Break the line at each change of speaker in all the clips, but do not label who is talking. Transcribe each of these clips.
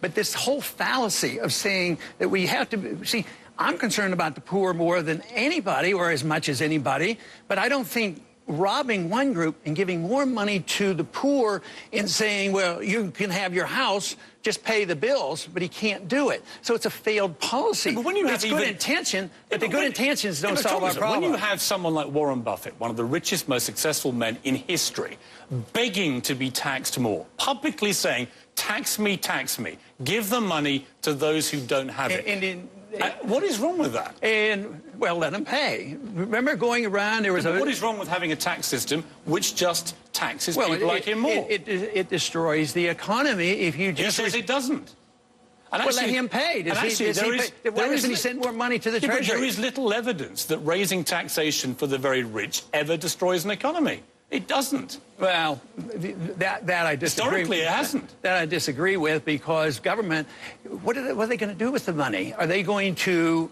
But this whole fallacy of saying that we have to... See, I'm concerned about the poor more than anybody or as much as anybody, but I don't think robbing one group and giving more money to the poor and saying, well, you can have your house, just pay the bills, but he can't do it. So it's a failed policy.
Yeah, but when you have
good intention, but the good intentions don't solve our problem.
When you have someone like Warren Buffett, one of the richest, most successful men in history, begging to be taxed more, publicly saying, tax me, give the money to those who don't have it. What is wrong with that?
And, well, let them pay. Remember going around, there was
What is wrong with having a tax system which just taxes people like him more?
It destroys the economy if you just...
He says it doesn't. And
well, let him pay. Why doesn't he send more money to the Treasury?
But there is little evidence that raising taxation for the very rich ever destroys an economy. It doesn't.
Well, that I disagree with.
Historically, it hasn't.
That I disagree with, because government, what are they going to do with the money? Are they going to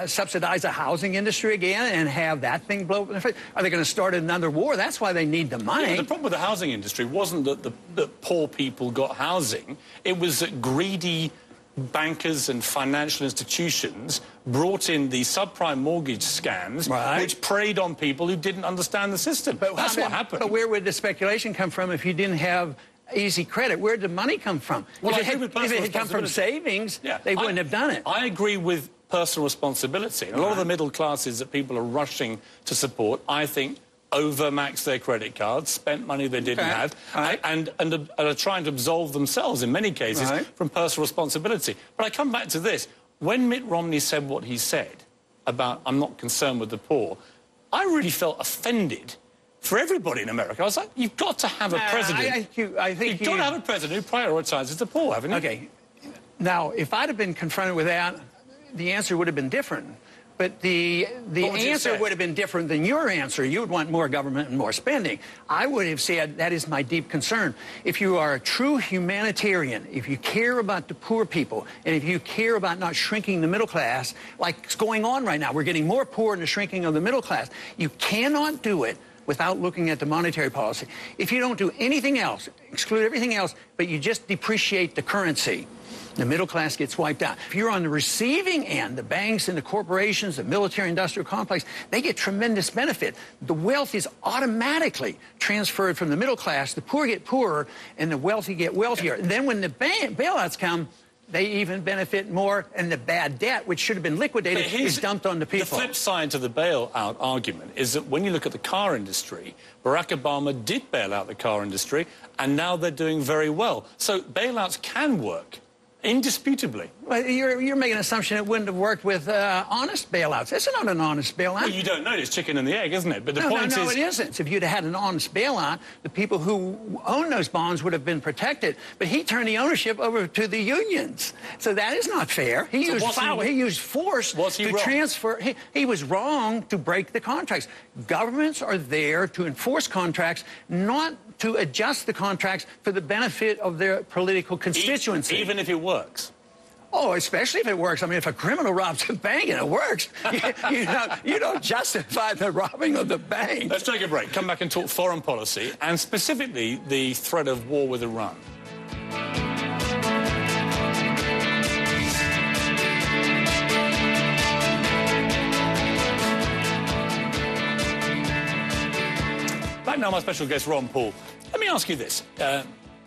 subsidize the housing industry again and have that thing blow up in their face? Are they going to start another war? That's why they need the money.
Yeah, the problem with the housing industry wasn't that poor people got housing. It was that greedy bankers and financial institutions brought in the subprime mortgage scams, which preyed on people who didn't understand the system. But that's what happened.
But where would the speculation come from if you didn't have easy credit? Where did the money come from?
Well,
if it had come from savings, they wouldn't have done it.
I agree with personal responsibility. A lot of the middle classes that people are rushing to support, I think, overmaxed their credit cards, spent money they didn't have, and are trying to absolve themselves, in many cases, from personal responsibility. But I come back to this. When Mitt Romney said what he said about, I'm not concerned with the poor, I really felt offended for everybody in America. I was like, you've got to have a president. You've got to have a president who prioritises the poor, haven't you?
Okay. Now, if I'd have been confronted with that, the answer would have been different. But the answer would have been different than your answer. You would want more government and more spending. I would have said, that is my deep concern. If you are a true humanitarian, if you care about the poor people, and if you care about not shrinking the middle class, like is going on right now, we're getting more poor and the shrinking of the middle class, you cannot do it without looking at the monetary policy. If you don't do anything else, exclude everything else, but you just depreciate the currency, the middle class gets wiped out. If you're on the receiving end, the banks and the corporations, the military-industrial complex, they get tremendous benefit. The wealth is automatically transferred from the middle class. The poor get poorer, and the wealthy get wealthier. And then when the bailouts come, they even benefit more, and the bad debt, which should have been liquidated, is dumped on the people.
The flip side to the bailout argument is that when you look at the car industry, Barack Obama did bail out the car industry, and now they're doing very well. So bailouts can work. Indisputably.
Well, you're making an assumption it wouldn't have worked with honest bailouts. It's not an honest bailout.
Well, you don't know. It's chicken and the egg, isn't it? But the point is...
No, it isn't. If you'd had an honest bailout, the people who own those bonds would have been protected. But he turned the ownership over to the unions. So that is not fair. He used force to transfer. He was wrong to break the contracts. Governments are there to enforce contracts, not to adjust the contracts for the benefit of their political constituency.
Even if it works?
Oh, especially if it works. I mean, if a criminal robs a bank and it works, you don't justify the robbing of the bank.
Let's take a break. Come back and talk foreign policy, and specifically the threat of war with Iran. Back now, my special guest, Ron Paul. Let me ask you this.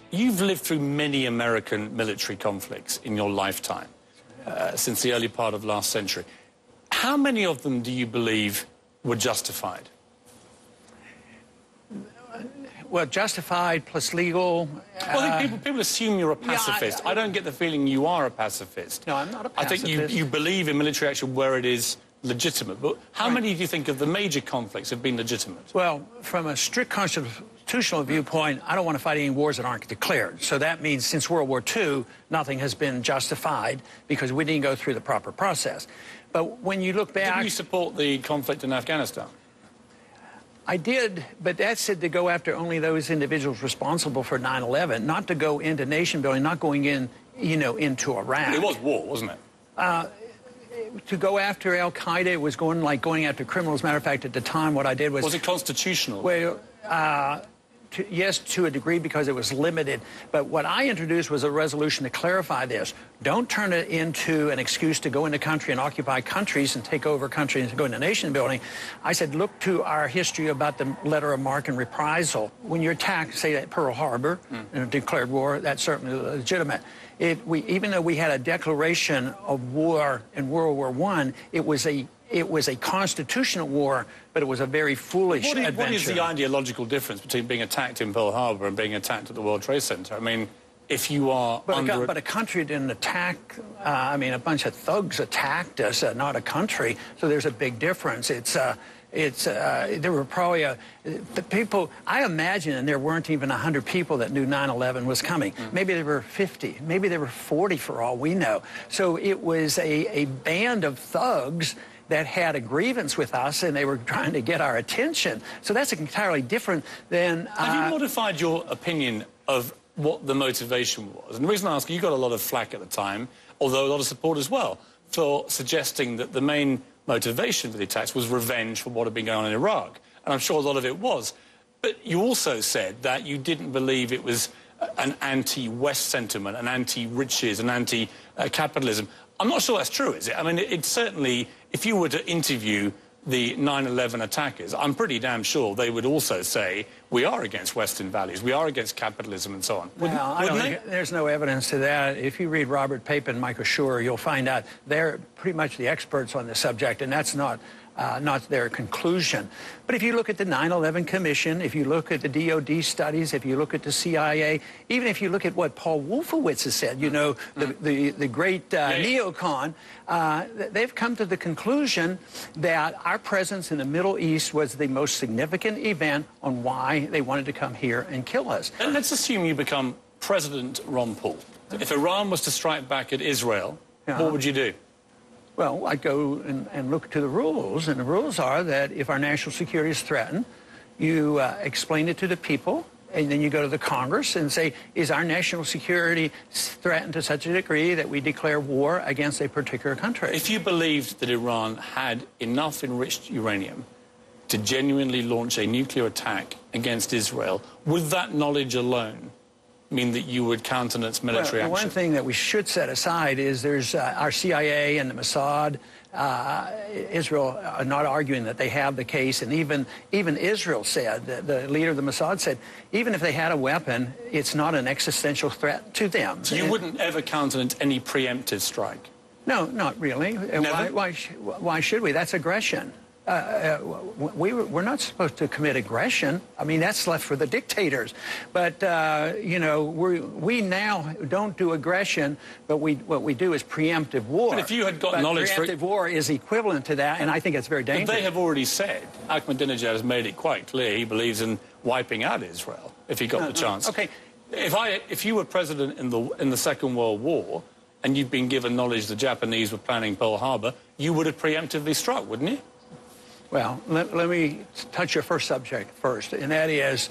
You've lived through many American military conflicts in your lifetime, since the early part of last century. How many of them do you believe were justified?
Well, justified plus legal...
Well, people assume you're a pacifist. I don't get the feeling you are a pacifist.
No, I'm not a pacifist.
I think you believe in military action where it is legitimate. But how many do you think of the major conflicts have been legitimate?
Well, from a strict constitutional viewpoint, I don't want to fight any wars that aren't declared. So that means since World War II, nothing has been justified because we didn't go through the proper process. But when you look back...
Didn't you support the conflict in Afghanistan?
I did, but that said to go after only those individuals responsible for 9/11, not to go into nation building, not going in, into Iraq.
It was war, wasn't it?
To go after Al-Qaeda, it was going after criminals. Matter of fact, at the time, what I did was...
Was it constitutional?
Well, to a degree because it was limited. But what I introduced was a resolution to clarify this. Don't turn it into an excuse to go into country and occupy countries and take over countries and go into nation building. I said, look to our history about the letter of marque and reprisal. When you attack, say, at Pearl Harbor and declared war, that's certainly legitimate. Even though we had a declaration of war in World War I, it was a constitutional war, but it was a very foolish adventure.
What is the ideological difference between being attacked in Pearl Harbor and being attacked at the World Trade Center? I mean, if you are
But a country didn't attack. I mean, a bunch of thugs attacked us, not a country. So there's a big difference. There were probably the people, I imagine, and there weren't even 100 people that knew 9/11 was coming. Maybe there were 50, maybe there were 40 for all we know. So it was a band of thugs that had a grievance with us, and they were trying to get our attention. So that's entirely different than...
Have you modified your opinion of what the motivation was? And the reason I ask, you got a lot of flack at the time, although a lot of support as well, for suggesting that the main motivation for the attacks was revenge for what had been going on in Iraq. And I'm sure a lot of it was. But you also said that you didn't believe it was an anti-West sentiment, an anti-riches, an anti-capitalism. I'm not sure that's true, is it? I mean, it's certainly, if you were to interview the 9/11 attackers, I'm pretty damn sure they would also say, we are against Western values, we are against capitalism and so on. Wouldn't they?
There's no evidence to that. If you read Robert Pape and Michael Schur, you'll find out they're pretty much the experts on the subject, and that's not their conclusion. But if you look at the 9/11 Commission, if you look at the DOD studies, if you look at the CIA, even if you look at what Paul Wolfowitz has said, you know, the great neocon, they've come to the conclusion that our presence in the Middle East was the most significant event on why they wanted to come here and kill us.
And let's assume you become President Ron Paul. If Iran was to strike back at Israel, what would you do?
Well, I'd go and look to the rules, and the rules are that if our national security is threatened, you explain it to the people, and then you go to the Congress and say, is our national security threatened to such a degree that we declare war against a particular country?
If you believed that Iran had enough enriched uranium to genuinely launch a nuclear attack against Israel, would that knowledge alone mean that you would countenance military action?
One thing that we should set aside is there's our CIA and the Mossad. Israel are not arguing that they have the case, and even Israel said, the leader of the Mossad said, even if they had a weapon, it's not an existential threat to them.
So you wouldn't ever countenance any preemptive strike?
No, not really. Why should we? That's aggression. We're not supposed to commit aggression. I mean, that's left for the dictators. But, you know, we now don't do aggression, but what we do is preemptive war.
But if you had got knowledge...
Preemptive war is equivalent to that, and I think it's very dangerous.
But they have already said, Ahmadinejad has made it quite clear he believes in wiping out Israel, if he got the chance.
Okay.
If you were president in the Second World War, and you'd been given knowledge the Japanese were planning Pearl Harbor, you would have preemptively struck, wouldn't you?
Well, let me touch your first subject first, and that is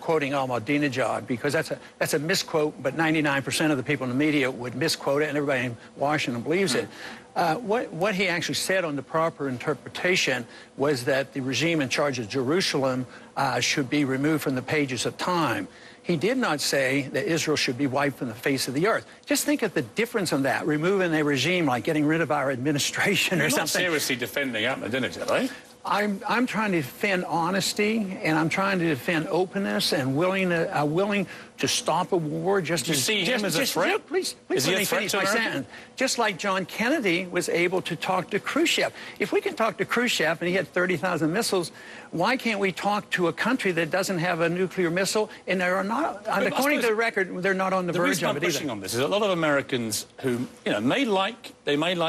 quoting Ahmadinejad, because that's a misquote, but 99% of the people in the media would misquote it, and everybody in Washington believes it. What he actually said on the proper interpretation was that the regime in charge of Jerusalem should be removed from the pages of time. He did not say that Israel should be wiped from the face of the earth. Just think of the difference on that, removing a regime like getting rid of our administration or something.
You're not seriously defending Ahmadinejad, are you?
I'm trying to defend honesty, and I'm trying to defend openness, and willing to stop a war. Just
Do you see him as a threat?
Please let me finish my sentence. Just like John Kennedy was able to talk to Khrushchev. If we can talk to Khrushchev and he had 30,000 missiles, why can't we talk to a country that doesn't have a nuclear missile? And they are not, according to the record, they're not on the verge of it either.
The reason I'm pushing on this is a lot of Americans who, you know, may like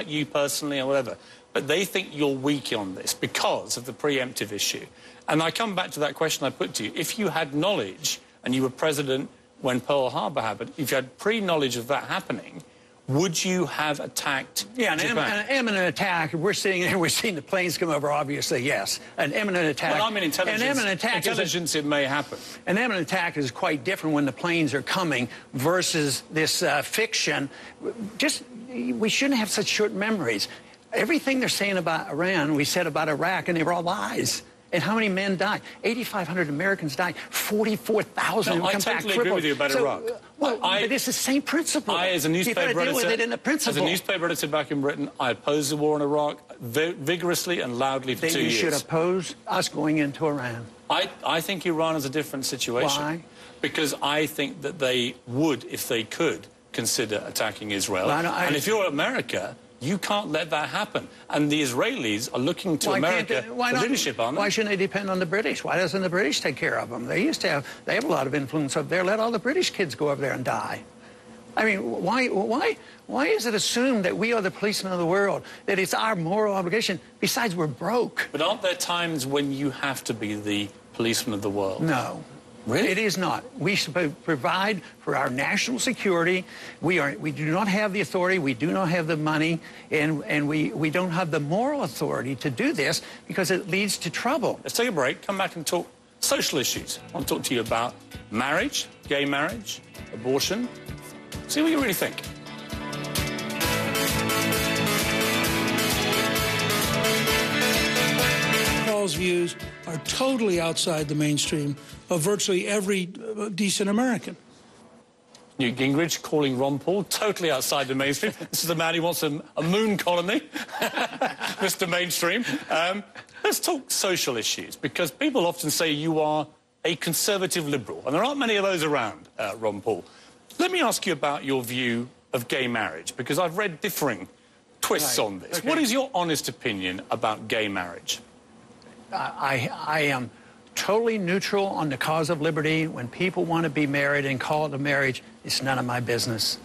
you personally or whatever, but they think you're weak on this because of the preemptive issue. And I come back to that question I put to you. If you had knowledge and you were president when Pearl Harbor happened, if you had pre-knowledge of that happening, would you have attacked Japan?
An imminent attack. We're seeing the planes come over, obviously, yes. An imminent attack.
Well, I mean intelligence. An imminent attack it may happen.
An imminent attack is quite different when the planes are coming versus this fiction. We shouldn't have such short memories. Everything they're saying about Iran, we said about Iraq, and they were all lies. And how many men died? 8,500 Americans died. 44,000
I totally agree with you about Iraq.
Well, but it's the same principle.
As a newspaper editor back in Britain, I opposed the war in Iraq vigorously and loudly for 2 years.
You should oppose us going into Iran.
I think Iran is a different situation.
Why?
Because I think that they would, if they could, consider attacking Israel. And if you're America, you can't let that happen. And the Israelis are looking to America for leadership, aren't they?
Why shouldn't they depend on the British? Why doesn't the British take care of them? They have a lot of influence up there. Let all the British kids go over there and die. I mean, why is it assumed that we are the policemen of the world, that it's our moral obligation? Besides, we're broke.
But aren't there times when you have to be the policeman of the world?
No.
Really?
It is not. We should provide for our national security. We do not have the authority. We do not have the money. And we don't have the moral authority to do this because it leads to trouble.
Let's take a break, come back and talk social issues. I want to talk to you about marriage, gay marriage, abortion. See what you really think.
Paul's views are totally outside the mainstream of virtually every decent American.
Newt Gingrich calling Ron Paul totally outside the mainstream. This is the man who wants a moon colony, Mr. Mainstream. Let's talk social issues, because people often say you are a conservative liberal, and there aren't many of those around, Ron Paul. Let me ask you about your view of gay marriage, because I've read differing twists on this.
Okay.
What is your honest opinion about gay marriage?
I am totally neutral on the cause of liberty. When people want to be married and call it a marriage, it's none of my business.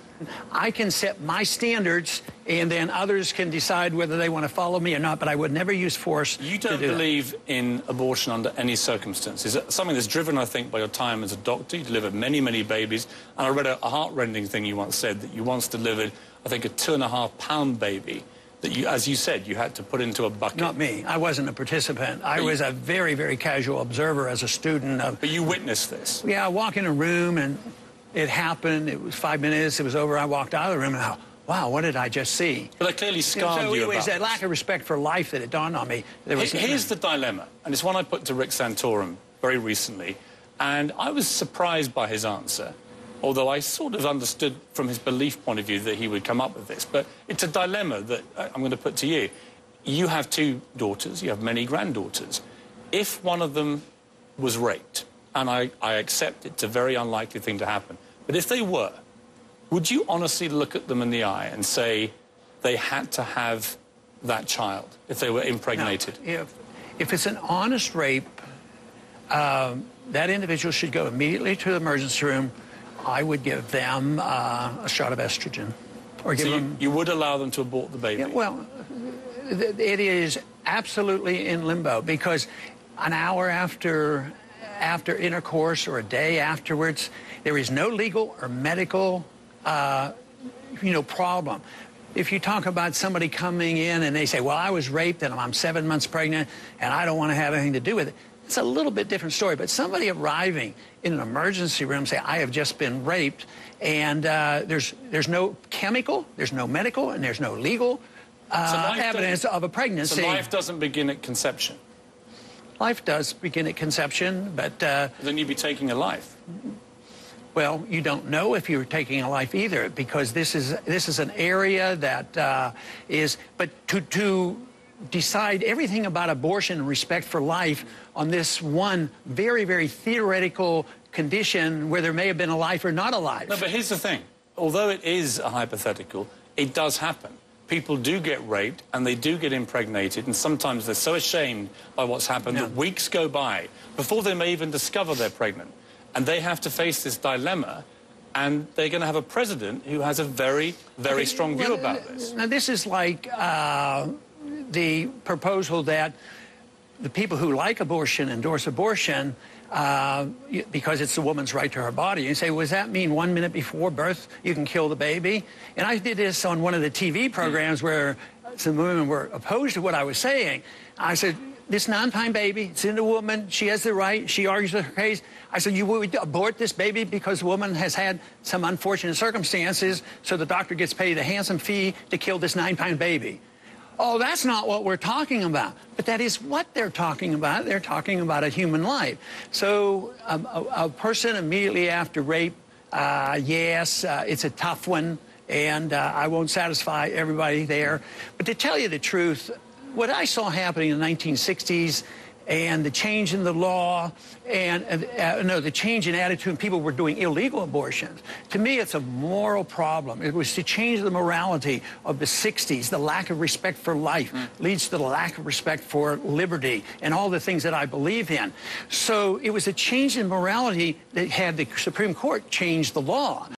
I can set my standards, and then others can decide whether they want to follow me or not, but I would never use force to do that.
You don't believe in abortion under any circumstances. It's something that's driven, I think, by your time as a doctor. You delivered many, many babies. And I read a heart-rending thing you once said, that you once delivered, I think, a 2.5-pound baby that you, as you said, you had to put into a bucket.
Not me. I wasn't a participant. I was a very, very casual observer as a student.
But you witnessed this.
Yeah, I walk in a room and it happened. It was 5 minutes. It was over. I walked out of the room and wow, what did I just see?
But they clearly scarred you
it was
about
that lack of respect for life that it dawned on me.
Here's the dilemma, and it's one I put to Rick Santorum very recently, and I was surprised by his answer, although I sort of understood from his belief point of view that he would come up with this. But it's a dilemma that I'm going to put to you. You have 2 daughters. You have many granddaughters. If one of them was raped, and I accept it's a very unlikely thing to happen, but if they were, would you honestly look at them in the eye and say they had to have that child if they were impregnated?
No, if it's an honest rape, that individual should go immediately to the emergency room. I would give them a shot of estrogen. Or give them...
You would allow them to abort the baby?
Yeah, well, it is absolutely in limbo, because an hour after intercourse or a day afterwards, there is no legal or medical problem. If you talk about somebody coming in and they say, well, I was raped and I'm 7 months pregnant and I don't want to have anything to do with it, it's a little bit different story. But somebody arriving in an emergency room say, I have just been raped, and there's no chemical, there's no medical, and there's no legal evidence of a pregnancy.
So life doesn't begin at conception?
Life does begin at conception, but...
then you'd be taking a life.
Well, you don't know if you're taking a life either, because this is an area that is... But to decide everything about abortion and respect for life on this one very, very theoretical condition where there may have been a life or not a life.
No, but here's the thing. Although it is a hypothetical, it does happen. People do get raped and they do get impregnated, and sometimes they're so ashamed by what's happened that weeks go by before they may even discover they're pregnant. And they have to face this dilemma, and they're going to have a president who has a very, very strong view about this.
Now, this is like the proposal that the people who like abortion endorse abortion because it's the woman's right to her body. You say, well, does that mean 1 minute before birth you can kill the baby? And I did this on one of the TV programs where some women were opposed to what I was saying. I said, this non-time baby, it's in the woman, she has the right, she argues her case. I said, you would abort this baby because the woman has had some unfortunate circumstances, so the doctor gets paid a handsome fee to kill this 9-pound baby. oh, that's not what we're talking about. But that is what they're talking about. They're talking about a human life. So a person immediately after rape, yes, it's a tough one, and I won't satisfy everybody there. But to tell you the truth, what I saw happening in the 1960s and the change in the law and the change in attitude, people were doing illegal abortions. To me, it's a moral problem. It was to change the morality of the 60s. The lack of respect for life leads to the lack of respect for liberty and all the things that I believe in. So it was a change in morality that had the Supreme Court change the law.